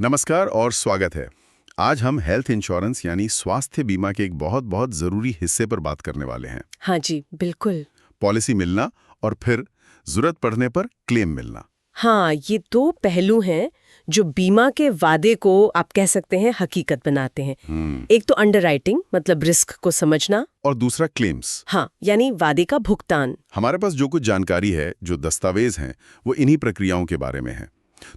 नमस्कार और स्वागत है। आज हम हेल्थ इंश्योरेंस यानी स्वास्थ्य बीमा के एक बहुत बहुत ज़रूरी हिस्से पर बात करने वाले हैं। हाँ जी, बिल्कुल। पॉलिसी मिलना और फिर ज़रूरत पड़ने पर क्लेम मिलना। हाँ, ये दो पहलू हैं जो बीमा के वादे को आप कह सकते हैं हकीकत बनाते हैं। एक तो अंडरराइटिंग मतलब रिस्क को समझना, और दूसरा क्लेम्स। हाँ, यानी वादे का भुगतान। हमारे पास जो कुछ जानकारी है, जो दस्तावेज हैं, वो इन्हीं प्रक्रियाओं के बारे में है।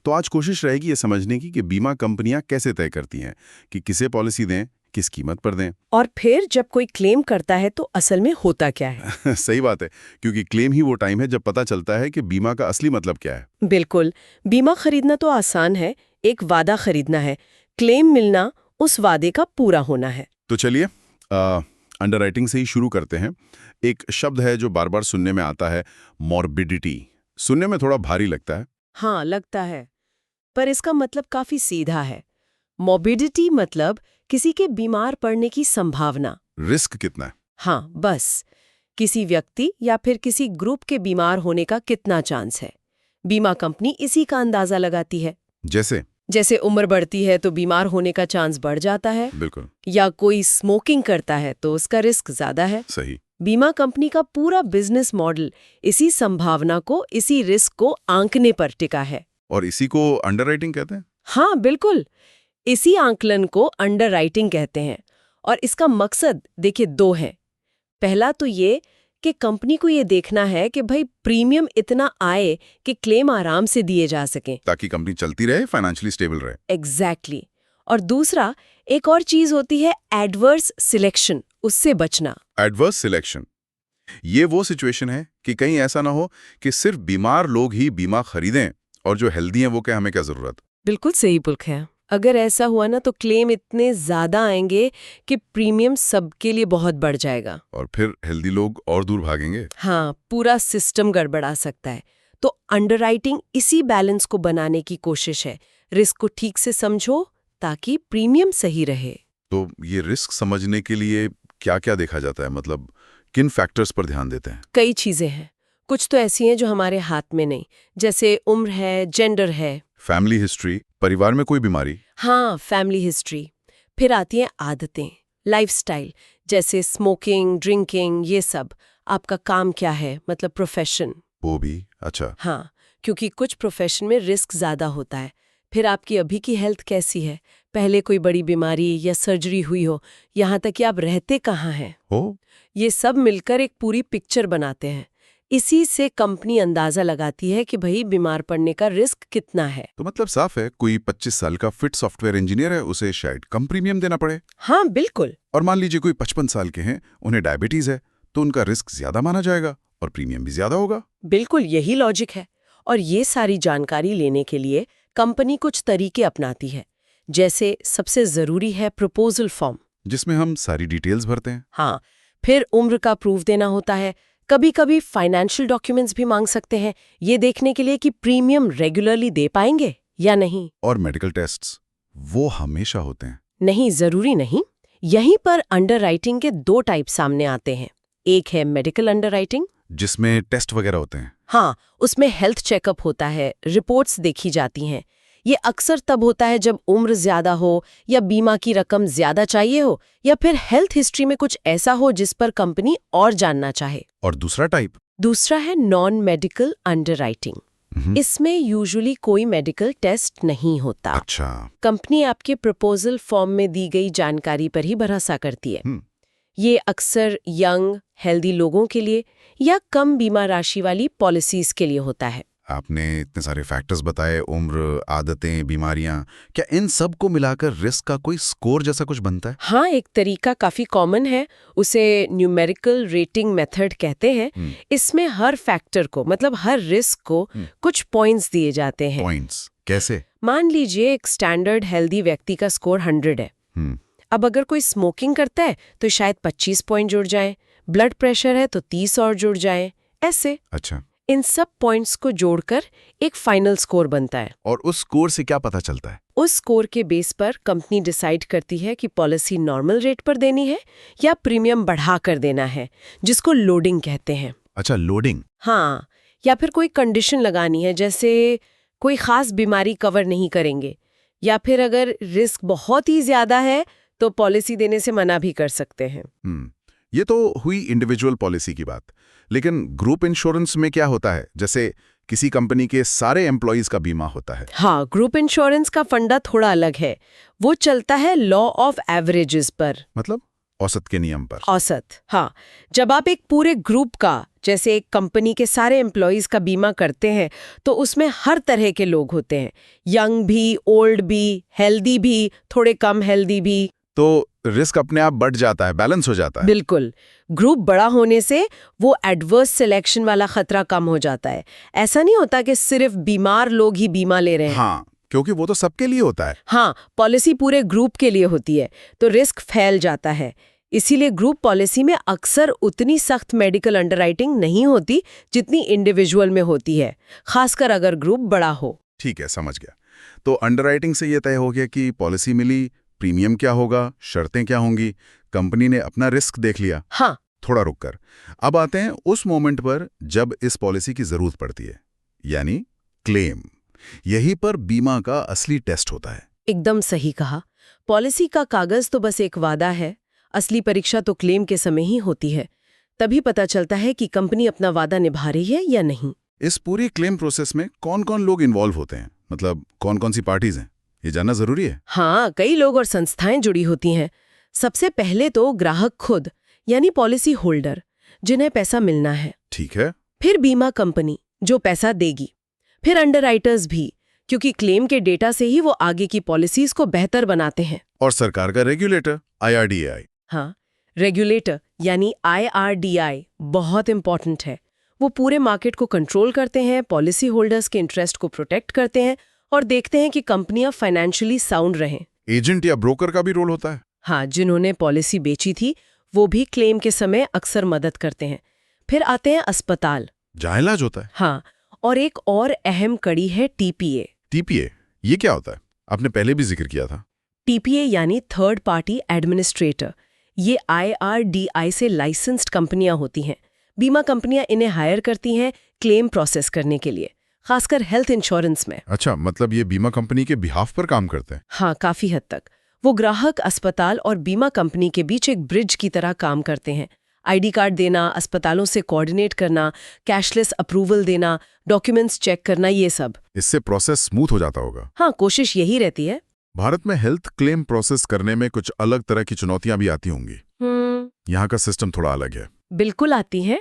तो आज कोशिश रहेगी ये समझने की कि बीमा कंपनियां कैसे तय करती हैं कि किसे पॉलिसी दें, किस कीमत पर दें। और फिर जब कोई क्लेम करता है तो असल में होता क्या है? सही बात है, क्योंकि क्लेम ही वो टाइम है जब पता चलता है कि बीमा का असली मतलब क्या है। बिल्कुल। बीमा खरीदना तो आसान है, एक वादा खरीदना है। क्लेम मिलना उस वादे का पूरा होना है। तो चलिए अंडरराइटिंग से ही शुरू करते हैं। एक शब्द है जो बार बार सुनने में आता है, मॉर्बिडिटी। सुनने में थोड़ा भारी लगता है। हाँ, लगता है। पर इसका मतलब काफी सीधा है। मॉर्बिडिटी मतलब किसी के बीमार पड़ने की संभावना। रिस्क कितना है? हाँ, बस किसी व्यक्ति या फिर किसी ग्रुप के बीमार होने का कितना चांस है। बीमा कंपनी इसी का अंदाजा लगाती है। जैसे उम्र बढ़ती है तो बीमार होने का चांस बढ़ जाता है, बिल्कुल या कोई स्मोकिंग करता है तो उसका रिस्क ज्यादा है। सही। बीमा कंपनी का पूरा बिजनेस मॉडल इसी संभावना को, इसी रिस्क को आंकने पर टिका है। और इसी को अंडरराइटिंग कहते हैं। हाँ, बिल्कुल। इसी आंकलन को अंडरराइटिंग कहते हैं। और इसका मकसद देखिए दो है। पहला तो ये कि कंपनी को ये देखना है कि भाई प्रीमियम इतना आए कि क्लेम आराम से दिए जा सकें। ताकि कंपनी चलती रहे, फाइनेंशियली स्टेबल रहे। एग्जैक्टली। और दूसरा एक और चीज होती है एडवर्स सिलेक्शन, उससे बचना। एडवर्स सिलेक्शन, ये वो सिचुएशन है कि कहीं ऐसा ना हो कि सिर्फ बीमार लोग ही बीमा खरीदें और जो हेल्दी हैं वो क्या, हमें क्या जरूरत। बिल्कुल सही पुल्क है। अगर ऐसा हुआ ना तो क्लेम इतने ज्यादा आएंगे कि प्रीमियम सबके लिए बहुत बढ़ जाएगा। और फिर हेल्दी लोग और दूर भागेंगे। हाँ, पूरा सिस्टम गड़बड़ा सकता है। तो अंडरराइटिंग इसी बैलेंस को बनाने की कोशिश है। रिस्क को ठीक से समझो ताकि प्रीमियम सही रहे। तो ये रिस्क समझने के लिए क्या क्या देखा जाता है, मतलब किन फैक्टर्स पर ध्यान देते हैं? कई चीजें हैं। कुछ तो ऐसी हैं जो हमारे हाथ में नहीं, जैसे उम्र है, जेंडर है। फैमिली हिस्ट्री, परिवार में कोई बीमारी। हाँ, फैमिली हिस्ट्री। फिर आती हैं आदतें, लाइफस्टाइल, जैसे स्मोकिंग, ड्रिंकिंग, ये सब। आपका काम क्या है, मतलब प्रोफेशन। वो भी अच्छा। हाँ, क्योंकि कुछ प्रोफेशन में रिस्क ज्यादा होता है। फिर आपकी अभी की हेल्थ कैसी है, पहले कोई बड़ी बीमारी या सर्जरी हुई हो, यहाँ तक कि आप रहते कहाँ हैं, हो ये सब मिलकर एक पूरी पिक्चर बनाते हैं। इसी से कंपनी अंदाजा लगाती है कि भाई बीमार पड़ने का रिस्क कितना है। तो मतलब साफ है, कोई 25 साल का फिट सॉफ्टवेयर इंजीनियर है, उसे शायद कम प्रीमियम देना पड़े। हाँ, बिल्कुल। और मान लीजिए कोई 55 साल के हैं, उन्हें डायबिटीज है, तो उनका रिस्क ज्यादा माना जाएगा और प्रीमियम भी ज्यादा होगा। बिल्कुल यही लॉजिक है। और ये सारी जानकारी लेने के लिए कंपनी कुछ तरीके अपनाती है। जैसे सबसे जरूरी है प्रपोजल फॉर्म, जिसमें हम सारी डिटेल्स भरते हैं। हाँ। फिर उम्र का प्रूफ देना होता है। कभी कभी फाइनेंशियल डॉक्यूमेंट्स भी मांग सकते हैं, ये देखने के लिए कि प्रीमियम रेगुलरली दे पाएंगे या नहीं। और मेडिकल टेस्ट्स, वो हमेशा होते हैं। नहीं, जरूरी नहीं। यहीं पर अंडरराइटिंग के दो टाइप सामने आते हैं। एक है मेडिकल अंडरराइटिंग, जिसमें टेस्ट वगैरह होते हैं। हाँ, उसमें हेल्थ चेकअप होता है, रिपोर्ट्स देखी जाती हैं। ये अक्सर तब होता है जब उम्र ज्यादा हो या बीमा की रकम ज्यादा चाहिए हो, या फिर हेल्थ हिस्ट्री में कुछ ऐसा हो जिस पर कंपनी और जानना चाहे। और दूसरा टाइप? दूसरा है नॉन मेडिकल अंडरराइटिंग। इसमें यूजुअली कोई मेडिकल टेस्ट नहीं होता। अच्छा। कंपनी आपके प्रपोजल फॉर्म में दी गई जानकारी पर ही भरोसा करती है। ये अक्सर यंग, हेल्दी लोगों के लिए या कम बीमा राशि वाली पॉलिसीज के लिए होता है। आपने इतने सारे फैक्टर्स बताए, उम्र, आदतें, बीमारियां, क्या इन सब को मिलाकर रिस्क का कोई स्कोर जैसा कुछ बनता है? हाँ, एक तरीका काफी कॉमन है, उसे न्यूमेरिकल रेटिंग मेथड कहते हैं। इसमें हर फैक्टर को, मतलब हर रिस्क को कुछ पॉइंट्स दिए जाते हैं। पॉइंट्स कैसे? मान लीजिए एक स्टैंडर्ड हेल्दी व्यक्ति का स्कोर 100 है। अब अगर कोई स्मोकिंग करता है तो शायद 25 पॉइंट जुड़ जाएं, ब्लड प्रेशर है तो 30 और जुड़ जाएं, ऐसे। अच्छा। इन सब पॉइंट्स को जोड़कर एक फाइनल स्कोर बनता है। और उस स्कोर से क्या पता चलता है? उस स्कोर के बेस पर कंपनी डिसाइड करती है कि पॉलिसी नॉर्मल रेट पर देनी है या प्रीमियम बढ़ा कर देना है, जिसको लोडिंग कहते हैं। अच्छा, लोडिंग। हाँ, या फिर कोई कंडीशन लगानी है, जैसे कोई खास बीमारी कवर नहीं करेंगे, या फिर अगर रिस्क बहुत ही ज्यादा है तो पॉलिसी देने से मना भी कर सकते हैं। ये तो हुई इंडिविजुअल पॉलिसी की बात, लेकिन ग्रुप इंश्योरेंस में क्या होता है? जैसे किसी कंपनी के सारे एम्प्लॉयज का बीमा होता है। हाँ, ग्रुप इंश्योरेंस का फंडा थोड़ा अलग है। वो चलता है लॉ ऑफ एवरेजेस पर, मतलब औसत के नियम पर। औसत, हाँ। जब आप एक पूरे ग्रुप का, जैसे एक कंपनी के सारे एम्प्लॉयज का बीमा करते हैं तो उसमें हर तरह के लोग होते हैं, यंग भी, ओल्ड भी, हेल्दी भी, थोड़े कम हेल्दी भी। तो रिस्क अपने आप बढ़ जाता है, बैलेंस हो जाता है। बिल्कुल। ग्रुप बड़ा होने से वो एडवर्स सिलेक्शन वाला खतरा कम हो जाता है। ऐसा नहीं होता कि सिर्फ बीमार लोग ही बीमा ले रहे हैं। हाँ, क्योंकि वो तो सबके लिए होता है। हाँ, पॉलिसी पूरे ग्रुप के लिए होती है तो रिस्क फैल जाता है। इसीलिए ग्रुप पॉलिसी में अक्सर उतनी सख्त मेडिकल अंडरराइटिंग नहीं होती जितनी इंडिविजुअल में होती है, खासकर अगर ग्रुप बड़ा हो। ठीक है, समझ गया। तो अंडरराइटिंग से ये तय हो गया कि पॉलिसी मिली, प्रीमियम क्या होगा, शर्तें क्या होंगी, कंपनी ने अपना रिस्क देख लिया। हाँ, थोड़ा रुककर अब आते हैं उस मोमेंट पर जब इस पॉलिसी की जरूरत पड़ती है, यानी क्लेम। यही पर बीमा का असली टेस्ट होता है। एकदम सही कहा। पॉलिसी का कागज तो बस एक वादा है, असली परीक्षा तो क्लेम के समय ही होती है। तभी पता चलता है कि कंपनी अपना वादा निभा रही है या नहीं। इस पूरी क्लेम प्रोसेस में कौन कौन लोग इन्वॉल्व होते हैं, मतलब कौन कौन सी पार्टीज हैं, ये जानना जरूरी है। हाँ, कई लोग और संस्थाएं जुड़ी होती हैं। सबसे पहले तो ग्राहक खुद, यानी पॉलिसी होल्डर, जिन्हें पैसा मिलना है। ठीक है। फिर बीमा कंपनी जो पैसा देगी। फिर अंडरराइटर्स भी, क्योंकि क्लेम के डेटा से ही वो आगे की पॉलिसीज को बेहतर बनाते हैं। और सरकार का रेगुलेटर IRDAI। हाँ, रेगुलेटर यानी IRDAI बहुत इंपॉर्टेंट है। वो पूरे मार्केट को कंट्रोल करते हैं, पॉलिसी होल्डर्स के इंटरेस्ट को प्रोटेक्ट करते हैं और देखते हैं कि कंपनियां फाइनेंशियली साउंड रहें। एजेंट या ब्रोकर का भी रोल होता है। हाँ, जिन्होंने पॉलिसी बेची थी वो भी क्लेम के समय अक्सर मदद करते हैं। फिर आते हैं अस्पताल, जहाँ इलाज होता है। हाँ, और एक और अहम कड़ी है TPA। TPA ये क्या होता है? आपने पहले भी जिक्र किया था। TPA यानी थर्ड पार्टी एडमिनिस्ट्रेटर। ये IRDAI से लाइसेंस्ड कंपनियां होती हैं। बीमा कंपनियां इन्हें हायर करती हैं क्लेम प्रोसेस करने के लिए, खासकर हेल्थ इंश्योरेंस में। अच्छा, मतलब ये बीमा कंपनी के बिहाफ पर काम करते हैं। हाँ, काफी हद तक। वो ग्राहक, अस्पताल और बीमा कंपनी के बीच एक ब्रिज की तरह काम करते हैं। ID कार्ड देना, अस्पतालों से कोऑर्डिनेट करना, कैशलेस अप्रूवल देना, डॉक्यूमेंट्स चेक करना, ये सब। इससे प्रोसेस स्मूथ हो जाता होगा। हाँ, कोशिश यही रहती है। भारत में हेल्थ क्लेम प्रोसेस करने में कुछ अलग तरह की चुनौतियां भी आती होंगी। यहाँ का सिस्टम थोड़ा अलग है। बिल्कुल आती हैं।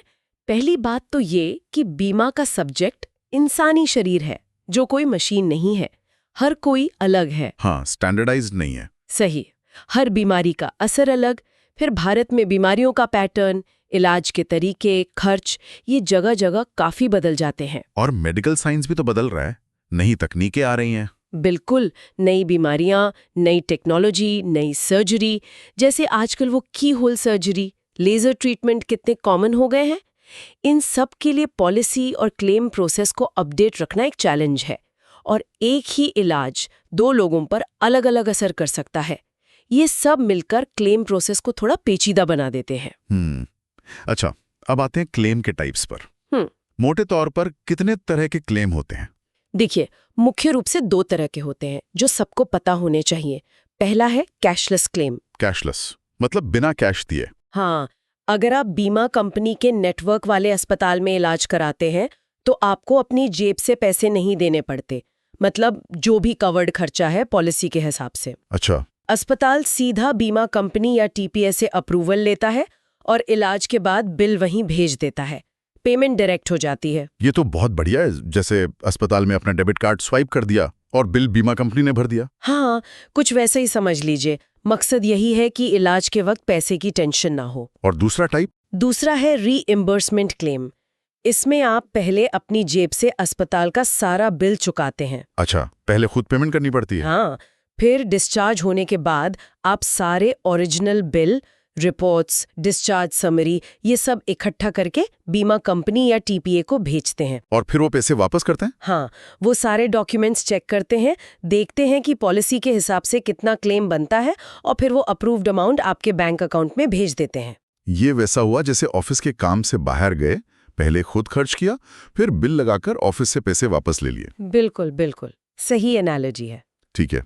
पहली बात तो ये कि बीमा का सब्जेक्ट इंसानी शरीर है, जो कोई मशीन नहीं है। हर कोई अलग है। हाँ, स्टैंडर्डाइज्ड नहीं है। सही। हर बीमारी का असर अलग। फिर भारत में बीमारियों का पैटर्न, इलाज के तरीके, खर्च, ये जगह जगह काफी बदल जाते हैं। और मेडिकल साइंस भी तो बदल रहा है, नई तकनीकें आ रही हैं। बिल्कुल, नई बीमारियां, नई टेक्नोलॉजी, नई सर्जरी, जैसे आजकल वो की होल सर्जरी, लेजर ट्रीटमेंट कितने कॉमन हो गए हैं। इन सब के लिए पॉलिसी और क्लेम प्रोसेस को अपडेट रखना एक चैलेंज है। और एक ही इलाज दो लोगों पर अलग अलग असर कर सकता है। ये सब मिलकर क्लेम प्रोसेस को थोड़ा पेचीदा बना देते हैं। अच्छा, अब आते हैं क्लेम के टाइप्स पर। मोटे तौर पर कितने तरह के क्लेम होते हैं? देखिए, मुख्य रूप से 2 तरह के होते हैं जो सबको पता होने चाहिए। पहला है कैशलेस क्लेम। कैशलेस मतलब बिना कैश दिए। हाँ, अगर आप बीमा कंपनी के नेटवर्क वाले अस्पताल में इलाज कराते हैं तो आपको अपनी जेब से पैसे नहीं देने पड़ते, मतलब जो भी कवर्ड खर्चा है पॉलिसी के हिसाब से। अच्छा। अस्पताल सीधा बीमा कंपनी या TPA से अप्रूवल लेता है और इलाज के बाद बिल वहीं भेज देता है। पेमेंट डायरेक्ट हो जाती है। ये तो बहुत बढ़िया है, जैसे अस्पताल में अपना डेबिट कार्ड स्वाइप कर दिया और बिल बीमा कंपनी ने भर दिया। हाँ, कुछ वैसा ही समझ लीजिए। मकसद यही है कि इलाज के वक्त पैसे की टेंशन ना हो। और दूसरा टाइप? दूसरा है रीइम्बर्समेंट क्लेम। इसमें आप पहले अपनी जेब से अस्पताल का सारा बिल चुकाते हैं। अच्छा, पहले खुद पेमेंट करनी पड़ती है। हाँ, फिर डिस्चार्ज होने के बाद आप सारे original bill, reports, discharge summary, ये सब इकट्ठा करके बीमा कंपनी या TPA को भेजते हैं। और फिर वो पैसे वापस करते हैं? हाँ, वो सारे डॉक्यूमेंट्स चेक करते हैं, देखते हैं कि पॉलिसी के हिसाब से कितना क्लेम बनता है और फिर वो अप्रूव्ड अमाउंट आपके बैंक अकाउंट में भेज देते हैं। ये वैसा हुआ जैसे ऑफिस के काम से बाहर गए, पहले खुद खर्च किया, फिर बिल लगाकर ऑफिस से पैसे वापस ले लिए। बिल्कुल बिल्कुल सही एनालॉजी है। ठीक है।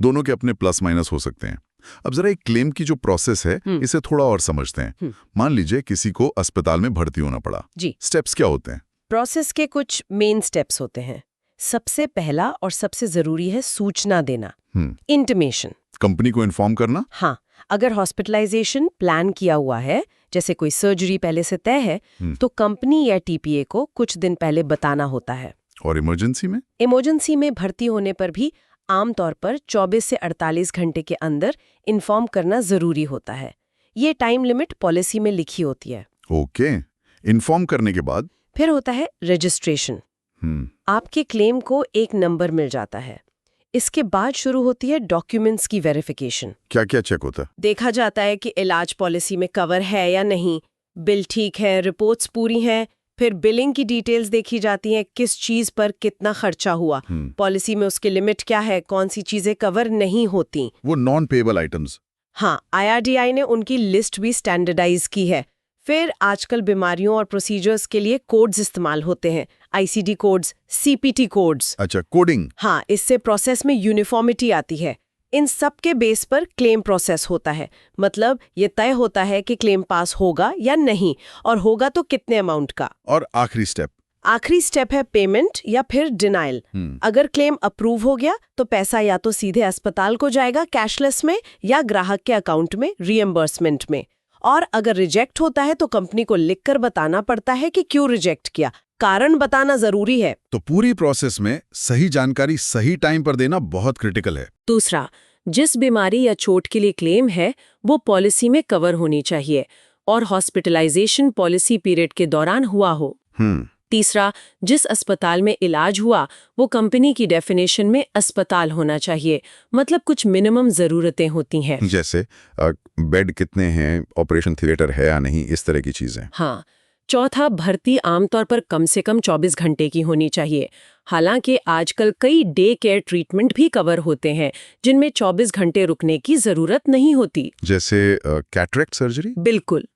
दोनों के अपने प्लस माइनस हो सकते हैं। अब जरा एक क्लेम की जो प्रोसेस है इसे थोड़ा और समझते हैं। मान लीजिए किसी को अस्पताल में भर्ती होना पड़ा। जी, स्टेप्स क्या होते हैं? प्रोसेस के कुछ मेन स्टेप्स होते हैं। सबसे पहला और सबसे जरूरी है सूचना देना, इंटिमेशन। कंपनी को इन्फॉर्म करना। हाँ, अगर हॉस्पिटलाइजेशन प्लान किया हुआ है, जैसे कोई सर्जरी पहले से तय है, तो कंपनी या टीपीए को कुछ दिन पहले बताना होता है। और इमरजेंसी में? इमरजेंसी में भर्ती होने पर भी आमतौर पर 24 से 48 घंटे के अंदर इन्फॉर्म करना जरूरी होता है। ये टाइम लिमिट पॉलिसी में लिखी होती है। ओके, इन्फॉर्म करने के बाद फिर होता है रजिस्ट्रेशन। आपके क्लेम को एक नंबर मिल जाता है। इसके बाद शुरू होती है डॉक्यूमेंट्स की वेरिफिकेशन। क्या क्या चेक होता है? देखा जाता है कि इलाज पॉलिसी में कवर है या नहीं, बिल ठीक है, रिपोर्ट्स पूरी हैं। फिर बिलिंग की डिटेल्स देखी जाती हैं, किस चीज पर कितना खर्चा हुआ, पॉलिसी में उसकी लिमिट क्या है, कौन सी चीजें कवर नहीं होती। वो नॉन पेएबल आइटम्स। हाँ, IRDAI ने उनकी लिस्ट भी स्टैंडर्डाइज की है। फिर आजकल बीमारियों और प्रोसीजर्स के लिए कोड्स इस्तेमाल होते हैं, ICD कोड्स, CPT कोड्स। अच्छा, कोडिंग। हाँ, इससे प्रोसेस में यूनिफॉर्मिटी आती है। इन सब के बेस पर क्लेम प्रोसेस होता है। मतलब ये तय होता है कि क्लेम पास होगा या नहीं, और होगा तो कितने अमाउंट का। और आखिरी स्टेप? आखिरी स्टेप है पेमेंट या फिर डिनाइल। अगर क्लेम अप्रूव हो गया तो पैसा या तो सीधे अस्पताल को जाएगा कैशलेस में, या ग्राहक के अकाउंट में रीएम्बर्समेंट में। और अगर रिजेक्ट होता है तो कंपनी को लिखकर बताना पड़ता है कि क्यों रिजेक्ट किया। कारण बताना जरूरी है। तो पूरी प्रोसेस में सही जानकारी सही टाइम पर देना बहुत क्रिटिकल है। दूसरा, जिस बीमारी या चोट के लिए क्लेम है वो पॉलिसी में कवर होनी चाहिए और हॉस्पिटलाइजेशन पॉलिसी पीरियड के दौरान हुआ हो। तीसरा, जिस अस्पताल में इलाज हुआ वो कंपनी की डेफिनेशन में अस्पताल होना चाहिए। मतलब कुछ मिनिमम जरूरतें होती हैं, जैसे बेड कितने हैं, ऑपरेशन थिएटर है या नहीं, इस तरह की चीजें। हाँ। चौथा, भर्ती आमतौर पर कम से कम 24 घंटे की होनी चाहिए। हालांकि आजकल कई डे केयर ट्रीटमेंट भी कवर होते हैं जिनमें 24 घंटे रुकने की जरूरत नहीं होती। जैसे कैटरेक्ट सर्जरी। बिल्कुल।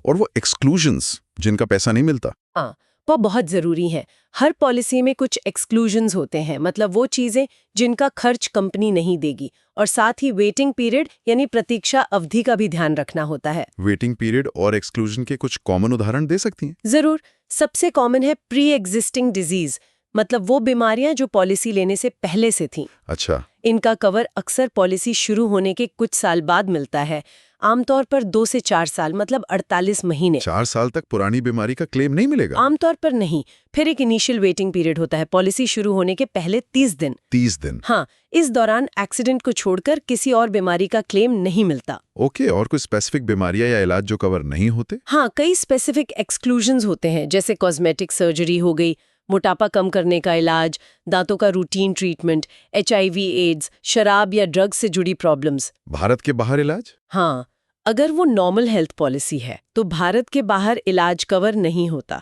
और वो एक्सक्लूजन्स जिनका पैसा नहीं मिलता। हाँ, वो बहुत जरूरी है। हर पॉलिसी में कुछ एक्सक्लूजन्स होते हैं, मतलब वो चीजें जिनका खर्च कंपनी नहीं देगी। और साथ ही वेटिंग पीरियड यानी प्रतीक्षा अवधि का भी ध्यान रखना होता है। वेटिंग पीरियड और एक्सक्लूजन के कुछ कॉमन उदाहरण दे सकती हैं? जरूर। सबसे कॉमन है प्री एग्जिस्टिंग डिजीज, मतलब वो बीमारियां जो पॉलिसी लेने से पहले से थीं। अच्छा। इनका कवर अक्सर पॉलिसी शुरू होने के कुछ साल बाद मिलता है, आमतौर पर 2 से 4 साल, मतलब 48 महीने। 4 साल तक पुरानी बीमारी का क्लेम नहीं मिलेगा? आमतौर पर नहीं। फिर एक इनिशियल वेटिंग पीरियड होता है, पॉलिसी शुरू होने के पहले 30 दिन। 30 दिन? हाँ, इस दौरान एक्सीडेंट को छोड़कर किसी और बीमारी का क्लेम नहीं मिलता। ओके, और कोई स्पेसिफिक बीमारियां या इलाज जो कवर नहीं होते? हाँ, कई स्पेसिफिक एक्सक्लूजन्स होते हैं, जैसे कॉस्मेटिक सर्जरी हो गई, मोटापा कम करने का इलाज, दांतों का रूटीन ट्रीटमेंट, HIV एड्स, शराब या ड्रग्स से जुड़ी प्रॉब्लम्स। भारत के बाहर इलाज? हाँ, अगर वो नॉर्मल हेल्थ पॉलिसी है तो भारत के बाहर इलाज कवर नहीं होता।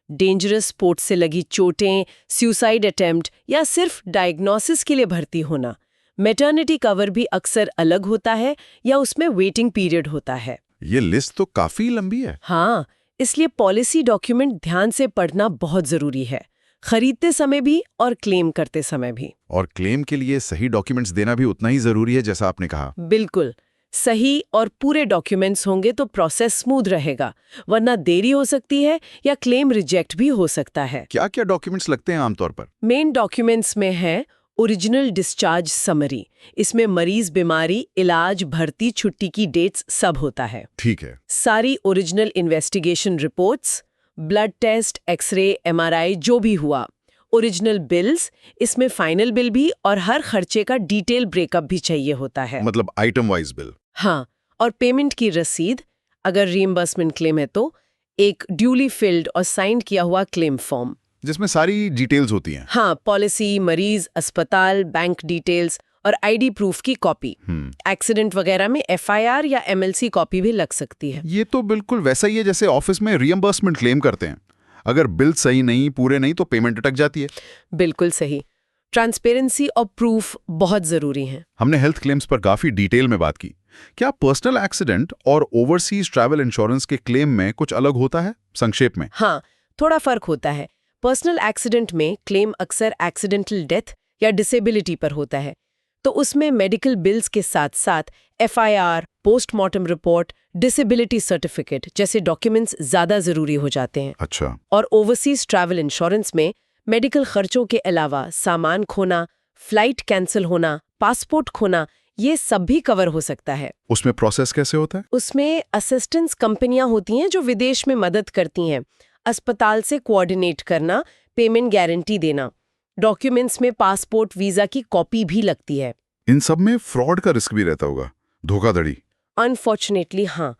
डेंजरस स्पोर्ट्स से लगी चोटें, सुसाइड अटेम्प्ट या सिर्फ डायग्नोसिस के लिए भर्ती होना। मैटरनिटी कवर भी अक्सर अलग होता है या उसमें वेटिंग पीरियड होता है। ये लिस्ट तो काफी लंबी है। हाँ, इसलिए पॉलिसी डॉक्यूमेंट ध्यान से पढ़ना बहुत जरूरी है, खरीदते समय भी और क्लेम करते समय भी। और क्लेम के लिए सही डॉक्यूमेंट्स देना भी उतना ही जरूरी है जैसा आपने कहा। बिल्कुल। सही और पूरे डॉक्यूमेंट्स होंगे तो प्रोसेस स्मूथ रहेगा, वरना देरी हो सकती है या क्लेम रिजेक्ट भी हो सकता है। क्या क्या डॉक्यूमेंट्स लगते हैं आमतौर पर? मेन डॉक्यूमेंट्स में है ओरिजिनल डिस्चार्ज समरी। इसमें मरीज, बीमारी, इलाज, भर्ती, छुट्टी की डेट्स सब होता है। ठीक है। सारी original investigation reports, blood test, x-ray, MRI जो भी हुआ। ओरिजिनल बिल्स, इसमें फाइनल बिल भी और हर खर्चे का डिटेल ब्रेकअप भी चाहिए होता है। मतलब आइटम वाइज बिल। हाँ, और पेमेंट की रसीद, अगर रीइंबर्समेंट क्लेम है तो एक ड्यूली फिल्ड और साइन किया हुआ क्लेम फॉर्म, जिसमें सारी डिटेल्स होती हैं। हाँ, पॉलिसी, मरीज, अस्पताल, बैंक डिटेल्स और ID प्रूफ की कॉपी। एक्सीडेंट वगैरह में FIR या MLC कॉपी भी लग सकती है। ये तो बिल्कुल वैसा ही है जैसे ऑफिस में रीइंबर्समेंट क्लेम करते हैं। अगर बिल सही नहीं, पूरे नहीं तो पेमेंट अटक जाती है। बिल्कुल सही। ट्रांसपेरेंसी और प्रूफ बहुत जरूरी है। हमने हेल्थ क्लेम्स पर काफी डिटेल में बात की। क्या पर्सनल एक्सीडेंट और ओवरसीज ट्रैवल इंश्योरेंस के क्लेम में कुछ अलग होता है? संक्षेप में। हाँ, थोड़ा फर्क होता है। पर्सनल एक्सीडेंट में क्लेम अक्सर एक्सीडेंटल डेथ या डिसेबिलिटी पर होता है, तो उसमें मेडिकल बिल्स के साथ साथ FIR, postmortem report, disability certificate जैसे डॉक्यूमेंट्स ज़्यादा ज़रूरी हो जाते हैं। अच्छा। और ओवरसीज ट्रैवल इंश्योरेंस में मेडिकल खर्चों के अलावा सामान खोना, फ्लाइट कैंसिल होना, पासपोर्ट खोना, ये सब भी कवर हो सकता है। उसमें प्रोसेस कैसे होता है? उसमें असिस्टेंस कंपनियां होती हैं जो विदेश में मदद करती हैं। अस्पताल से कोऑर्डिनेट करना, पेमेंट गारंटी देना। डॉक्यूमेंट्स में पासपोर्ट, वीजा की कॉपी भी लगती है। इन सब में फ्रॉड का रिस्क भी रहता होगा, धोखाधड़ी। अनफॉर्चुनेटली हाँ।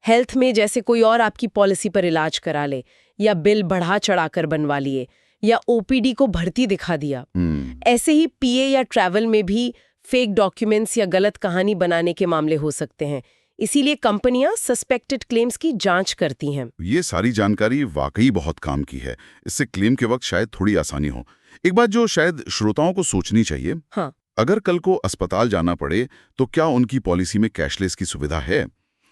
हेल्थ में जैसे कोई और आपकी पॉलिसी पर इलाज करा ले, या बिल बढ़ा चढ़ाकर बनवा लिए, या OPD को भर्ती दिखा दिया। ऐसे ही PA या ट्रैवल में भी फेक डॉक्यूमेंट्स या गलत कहानी बनाने के मामले हो सकते हैं। इसीलिए कंपनियां सस्पेक्टेड क्लेम्स की जांच करती हैं। ये सारी जानकारी वाकई बहुत काम की है। इससे क्लेम के वक्त शायद थोड़ी आसानी हो। एक बात जो शायद श्रोताओं को सोचनी चाहिए, हाँ, अगर कल को अस्पताल जाना पड़े तो क्या उनकी पॉलिसी में कैशलेस की सुविधा है?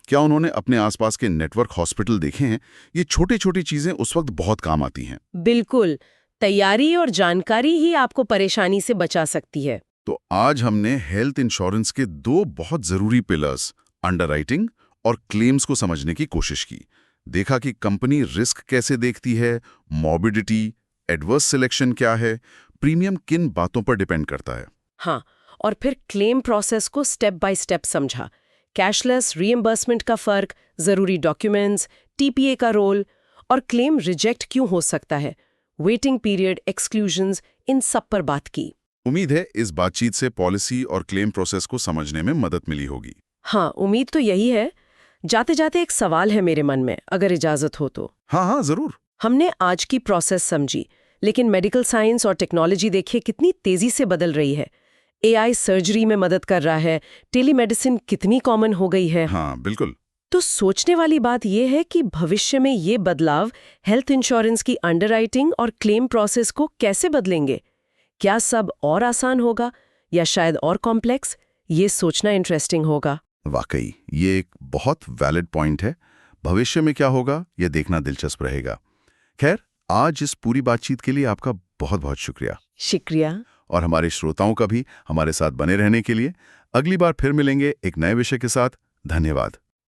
क्या उन्होंने अपने आसपास के नेटवर्क हॉस्पिटल देखे हैं? ये छोटी छोटी चीजें उस वक्त बहुत काम आती हैं। बिल्कुल। तैयारी और जानकारी ही आपको परेशानी से बचा सकती है। तो आज हमने हेल्थ इंश्योरेंस के 2 बहुत जरूरी पिलर्स, अंडरराइटिंग और क्लेम्स को समझने की कोशिश की। देखा कि कंपनी रिस्क कैसे देखती है, मॉर्बिडिटी, एडवर्स सिलेक्शन क्या है, प्रीमियम किन बातों पर डिपेंड करता है। हाँ, और फिर क्लेम प्रोसेस को स्टेप बाय स्टेप समझा। कैशलेस, रीएम्बर्समेंट का फर्क, जरूरी डॉक्यूमेंट्स, TPA का रोल, और क्लेम रिजेक्ट क्यों हो सकता है, वेटिंग पीरियड, एक्सक्लूजन्स, इन सब पर बात की। उम्मीद है इस बातचीत से पॉलिसी और क्लेम प्रोसेस को समझने में मदद मिली होगी। हाँ, उम्मीद तो यही है। जाते जाते एक सवाल है मेरे मन में, अगर इजाजत हो तो। हाँ, जरूर। हमने आज की प्रोसेस समझी, लेकिन मेडिकल साइंस और टेक्नोलॉजी देखिए कितनी तेजी से बदल रही है। AI सर्जरी में मदद कर रहा है, टेलीमेडिसिन कितनी कॉमन हो गई है। हाँ, बिल्कुल। तो सोचने वाली बात यह है कि भविष्य में ये बदलाव हेल्थ इंश्योरेंस की अंडरराइटिंग और क्लेम प्रोसेस को कैसे बदलेंगे? क्या सब और आसान होगा या शायद और कॉम्प्लेक्स? ये सोचना इंटरेस्टिंग होगा। वाकई ये एक बहुत वैलिड पॉइंट है। भविष्य में क्या होगा यह देखना दिलचस्प रहेगा। खैर, आज इस पूरी बातचीत के लिए आपका बहुत बहुत शुक्रिया। शुक्रिया। और हमारे श्रोताओं का भी हमारे साथ बने रहने के लिए। अगली बार फिर मिलेंगे एक नए विषय के साथ। धन्यवाद।